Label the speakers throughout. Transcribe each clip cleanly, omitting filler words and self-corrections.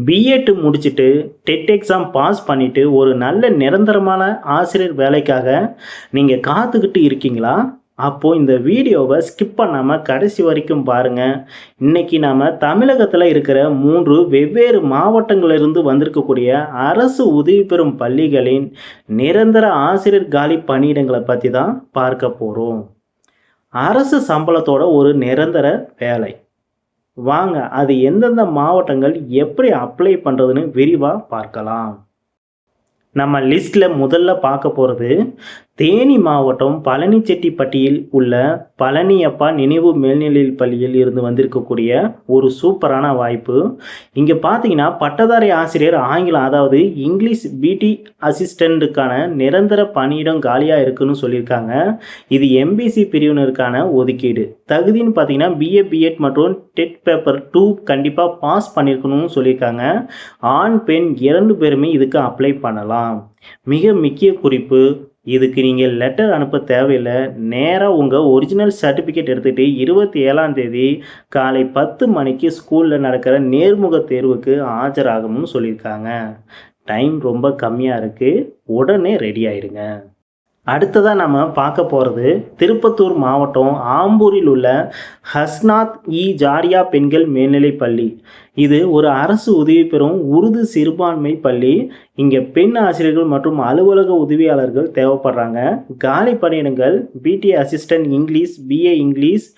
Speaker 1: BEd முடிச்சுட்டு TET exam pass பண்ணிட்டு ஒரு நல்ல நிரந்தரமான ஆசிரியர் வேலைக்காக நீங்கள் காத்துக்கிட்டு இருக்கீங்களா? அப்போது இந்த வீடியோவை ஸ்கிப் பண்ணாமல் கடைசி வரைக்கும் பாருங்கள். இன்றைக்கி நாம் தமிழகத்தில் இருக்கிற 3 வெவ்வேறு மாவட்டங்களிலிருந்து வந்திருக்கக்கூடிய அரசு உதவி பெறும் பள்ளிகளின் நிரந்தர ஆசிரியர் காலி பணியிடங்களை பற்றி தான் பார்க்க போகிறோம். அரசு சம்பளத்தோட ஒரு நிரந்தர வேலை. வாங்க அது எந்தெந்த மாவட்டங்கள் எப்படி அப்ளை பண்ணுறதுன்னு விரிவாக பார்க்கலாம். நம்ம லிஸ்ட்டில் முதல்ல பார்க்க போகிறது தேனி மாவட்டம் பழனிச்செட்டிப்பட்டியில் உள்ள பழனியப்பா நினைவு மேல்நிலைப் பள்ளியில் இருந்து வந்திருக்கக்கூடிய ஒரு சூப்பரான வாய்ப்பு. இங்கே பார்த்தீங்கன்னா பட்டதாரி ஆசிரியர் ஆங்கிலம், அதாவது இங்கிலீஷ் பிடி அசிஸ்டண்ட்டுக்கான நிரந்தர பணியிடம் காலியாக இருக்குன்னு சொல்லியிருக்காங்க. இது எம்பிசி பிரிவினருக்கான ஒதுக்கீடு. தகுதின்னு பார்த்தீங்கன்னா பிஏ பிஎட் மற்றும் டெட் பேப்பர் 2 கண்டிப்பாக பாஸ் பண்ணியிருக்கணும்னு சொல்லியிருக்காங்க. ஆண் பெண் 2 பேருமே இதுக்கு அப்ளை பண்ணலாம். மிக முக்கிய குறிப்பு, இதுக்கு நீங்கள் லெட்டர் அனுப்ப தேவையில்லை. நேராக உங்கள் ஒரிஜினல் சர்டிஃபிகேட் எடுத்துகிட்டு 27ஆம் தேதி காலை 10 மணிக்கு ஸ்கூலில் நடக்கிற நேர்முக தேர்வுக்கு ஆஜராகணும்னு சொல்லியிருக்காங்க. டைம் ரொம்ப கம்மியாக இருக்குது, உடனே ரெடி ஆயிடுங்க. அடுத்ததாக நம்ம பார்க்க போகிறது திருப்பத்தூர் மாவட்டம் ஆம்பூரில் உள்ள ஹஸ்னாத் ஜாரியா பெண்கள் மேல்நிலைப் பள்ளி. இது ஒரு அரசு உதவி பெறும் உருது சிறுபான்மை பள்ளி. இங்கே பெண் ஆசிரியர்கள் மற்றும் அலுவலக உதவியாளர்கள் தேவைப்படுறாங்க. காலி பணியிடங்கள் BT assistant English, BA English,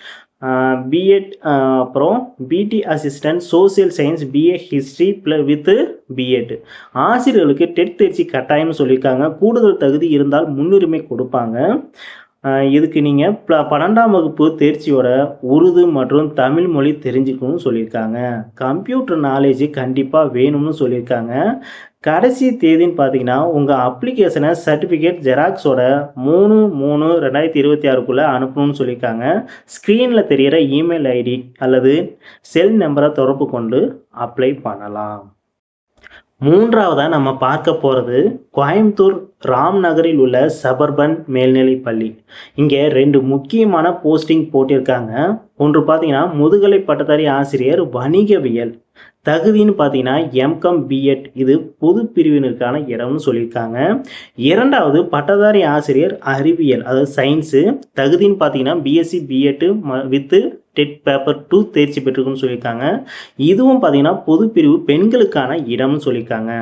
Speaker 1: BEd, அப்புறம் BT assistant social science, BA history with BEd. ஆசிரியர்களுக்கு டெட் தேர்ச்சி கட்டாயம்னு சொல்லியிருக்காங்க. கூடுதல் தகுதி இருந்தால் முன்னுரிமை கொடுப்பாங்க. இதுக்கு நீங்கள் 12ஆம் வகுப்பு தேர்ச்சியோட உருது மற்றும் தமிழ் மொழி தெரிஞ்சுக்கணும்னு சொல்லியிருக்காங்க. கம்ப்யூட்டர் நாலேஜ் கண்டிப்பாக வேணும்னு சொல்லியிருக்காங்க. கடைசி தேதின்னு பார்த்தீங்கன்னா உங்கள் அப்ளிகேஷனை சர்டிஃபிகேட் ஜெராக்ஸோட 3/3/2026க்குள்ளே அனுப்பணும்னு சொல்லியிருக்காங்க. ஸ்க்ரீனில் தெரிகிற இமெயில் ஐடி அல்லது செல் நம்பரை தொடர்பு கொண்டு அப்ளை பண்ணலாம். மூன்றாவதாக நம்ம பார்க்க போகிறது கோயம்புத்தூர் ராம்நகரில் உள்ள சபர்பன் மேல்நிலைப் பள்ளி. இங்கே 2 முக்கியமான போஸ்டிங் போட்டிருக்காங்க. ஒன்று பார்த்தீங்கன்னா முதுகலை பட்டதாரி ஆசிரியர் வணிகவியல். தகுதின்னு பார்த்தீங்கன்னா எம்காம் பிஎட், இது பொது பிரிவினருக்கான இடம்னு சொல்லியிருக்காங்க. இரண்டாவது பட்டதாரி ஆசிரியர் அறிவியல், அதாவது சயின்ஸு. தகுதின்னு பார்த்தீங்கன்னா BSc BEd with TET paper 2 தேர்ச்சி பெற்றிருக்குன்னு சொல்லியிருக்காங்க. இதுவும் பார்த்தீங்கன்னா பொது பிரிவு பெண்களுக்கான இடம்னு சொல்லியிருக்காங்க.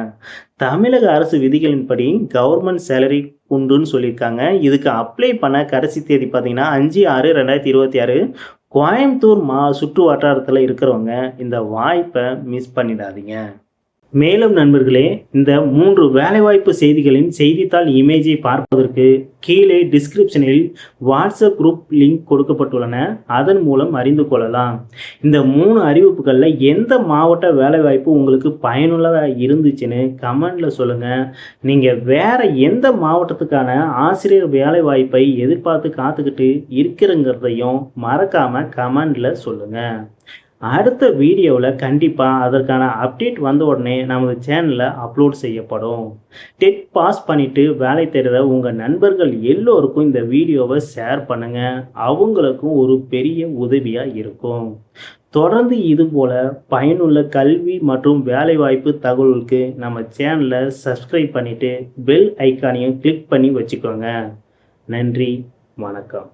Speaker 1: தமிழக அரசு விதிகளின்படி கவர்மெண்ட் சேலரி உண்டுன்னு சொல்லியிருக்காங்க. இதுக்கு அப்ளை பண்ண கடைசி தேதி பார்த்தீங்கன்னா 5/6/2026. கோயம்புத்தூர் சுற்று வட்டாரத்தில் இருக்கிறவங்க இந்த வாய்ப்பை மிஸ் பண்ணிடாதீங்க. மேலும் நண்பர்களே, இந்த 3 வேலைவாய்ப்பு செய்திகளின் செய்தித்தாள் இமேஜை பார்ப்பதற்கு கீழே டிஸ்கிரிப்ஷனில் வாட்ஸ்அப் குரூப் லிங்க் கொடுக்கப்பட்டுள்ளன. அதன் மூலம் அறிந்து கொள்ளலாம். இந்த 3 அறிவிப்புகளில் எந்த மாவட்ட வேலைவாய்ப்பு உங்களுக்கு பயனுள்ளதாக இருந்துச்சுன்னு கமெண்டில் சொல்லுங்கள். நீங்கள் வேறு எந்த மாவட்டத்துக்கான ஆசிரியர் வேலைவாய்ப்பை எதிர்பார்த்து காத்துக்கிட்டு இருக்கிறங்கிறதையும் மறக்காமல் கமெண்டில் சொல்லுங்கள். அடுத்த வீடியோவில் கண்டிப்பாக அதற்கான அப்டேட் வந்த உடனே நமது சேனலில் அப்லோட் செய்யப்படும். டெட் பாஸ் பண்ணிவிட்டு வேலை தேடுற உங்கள் நண்பர்கள் எல்லோருக்கும் இந்த வீடியோவை ஷேர் பண்ணுங்கள். அவங்களுக்கும் ஒரு பெரிய உதவியாக இருக்கும். தொடர்ந்து இதுபோல் பயனுள்ள கல்வி மற்றும் வேலைவாய்ப்பு தகவலுக்கு நம்ம சேனலை சப்ஸ்கிரைப் பண்ணிவிட்டு பெல் ஐக்கானையும் கிளிக் பண்ணி வச்சுக்கோங்க. நன்றி, வணக்கம்.